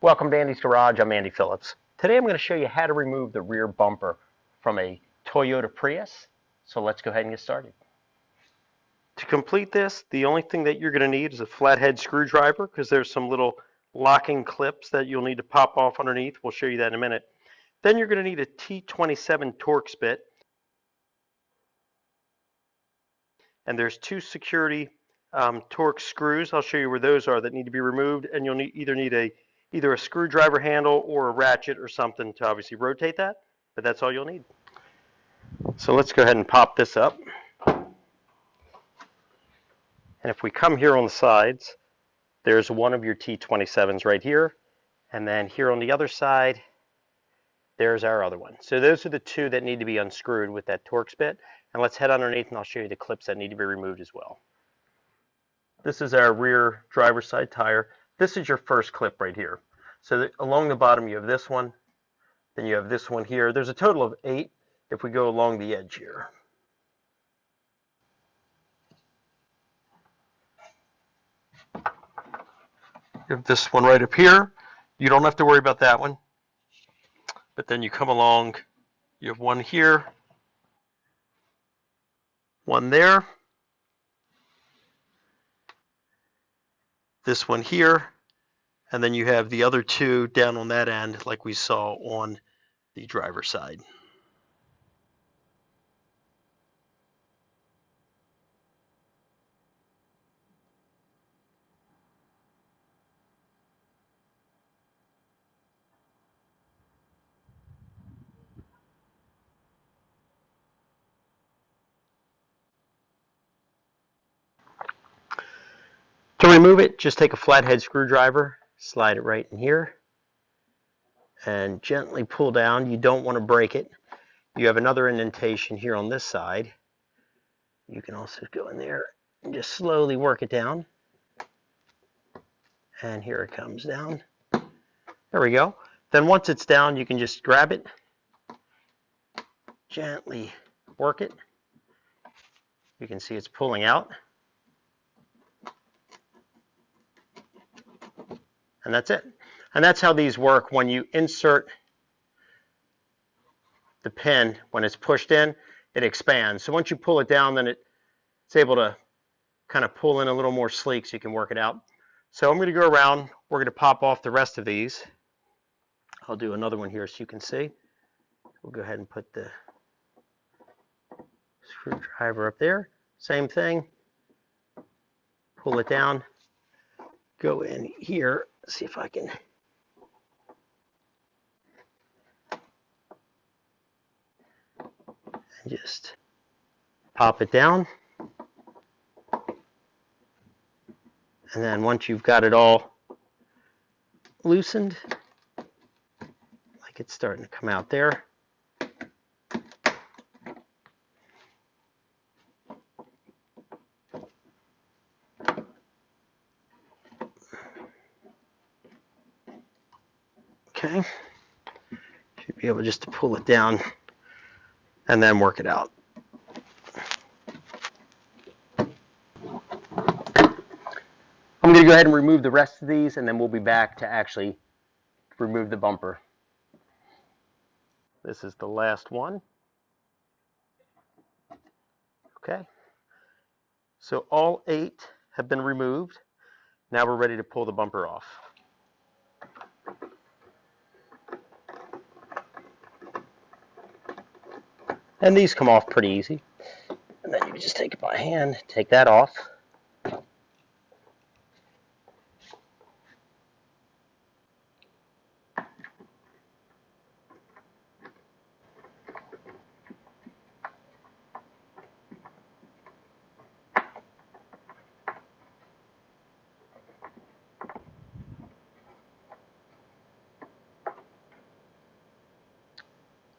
Welcome to Andy's Garage. I'm Andy Phillips. Today I'm going to show you how to remove the rear bumper from a Toyota Prius. So let's go ahead and get started. To complete this, the only thing that you're going to need is a flathead screwdriver, because there's some little locking clips that you'll need to pop off underneath. We'll show you that in a minute. Then you're going to need a T27 Torx bit. And there's two security Torx screws. I'll show you where those are that need to be removed, and you'll either need either a screwdriver handle or a ratchet or something to obviously rotate that, but that's all you'll need. So let's go ahead and pop this up. And if we come here on the sides, there's one of your T27s right here, and then here on the other side, there's our other one. So those are the two that need to be unscrewed with that Torx bit, and let's head underneath and I'll show you the clips that need to be removed as well. This is our rear driver's side tire. This is your first clip right here. So along the bottom you have this one, then you have this one here. There's a total of 8 if we go along the edge here. You have this one right up here. You don't have to worry about that one. But then you come along, you have one here, one there, this one here, and then you have the other two down on that end like we saw on the driver's side. To remove it, just take a flathead screwdriver, slide it right in here, and gently pull down. You don't want to break it. You have another indentation here on this side. You can also go in there and just slowly work it down. And here it comes down. There we go. Then once it's down, you can just grab it, gently work it. You can see it's pulling out. And that's it. And that's how these work. When you insert the pin, when it's pushed in, it expands. So once you pull it down, then it's able to kind of pull in a little more sleek so you can work it out. So I'm going to go around. We're going to pop off the rest of these. I'll do another one here so you can see. We'll go ahead and put the screwdriver up there. Same thing. Pull it down. Go in here. See if I can just pop it down. And then once you've got it all loosened, like it's starting to come out there, okay, should be able just to pull it down and then work it out. I'm going to go ahead and remove the rest of these, and then we'll be back to actually remove the bumper. This is the last one. Okay, so all 8 have been removed. Now we're ready to pull the bumper off. And these come off pretty easy. And then you can just take it by hand, take that off.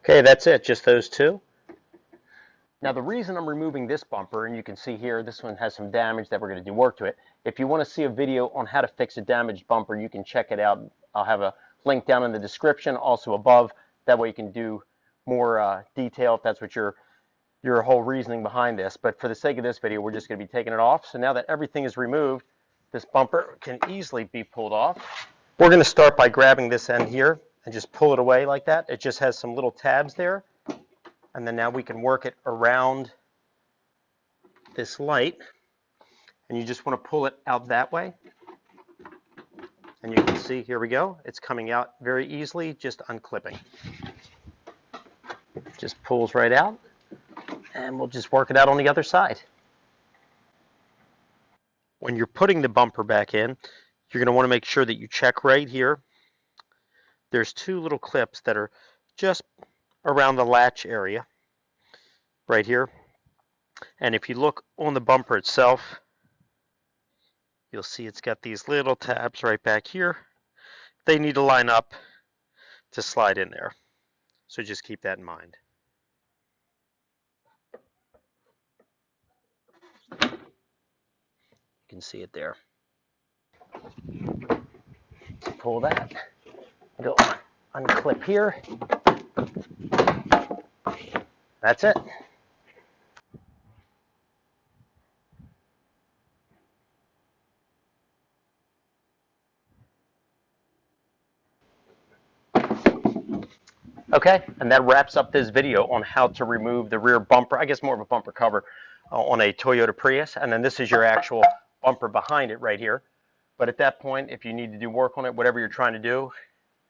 Okay, that's it, just those two. Now the reason I'm removing this bumper, and you can see here, this one has some damage that we're going to do work to it. If you want to see a video on how to fix a damaged bumper, you can check it out. I'll have a link down in the description, also above. That way you can do more detail if that's what your whole reasoning behind this. But for the sake of this video, we're just going to be taking it off. So now that everything is removed, this bumper can easily be pulled off. We're going to start by grabbing this end here and just pull it away like that. It just has some little tabs there. And then now we can work it around this light. And you just want to pull it out that way. And you can see, here we go. It's coming out very easily, just unclipping. It just pulls right out. And we'll just work it out on the other side. When you're putting the bumper back in, you're going to want to make sure that you check right here. There's two little clips that are just around the latch area right here. And if you look on the bumper itself, you'll see it's got these little tabs right back here. They need to line up to slide in there. So just keep that in mind. You can see it there. Pull that. Go unclip here. That's it. Okay, and that wraps up this video on how to remove the rear bumper, I guess more of a bumper cover, on a Toyota Prius. And then this is your actual bumper behind it right here. But at that point, if you need to do work on it, whatever you're trying to do,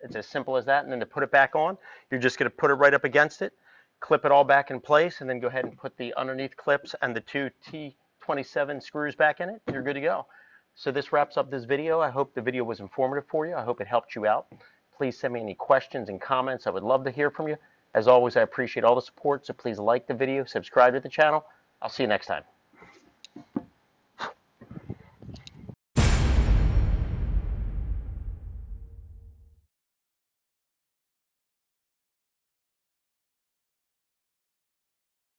it's as simple as that. And then to put it back on, you're just going to put it right up against it, clip it all back in place, and then go ahead and put the underneath clips and the two T27 screws back in it. You're good to go. So this wraps up this video. I hope the video was informative for you. I hope it helped you out. Please send me any questions and comments. I would love to hear from you. As always, I appreciate all the support, so please like the video, subscribe to the channel. I'll see you next time.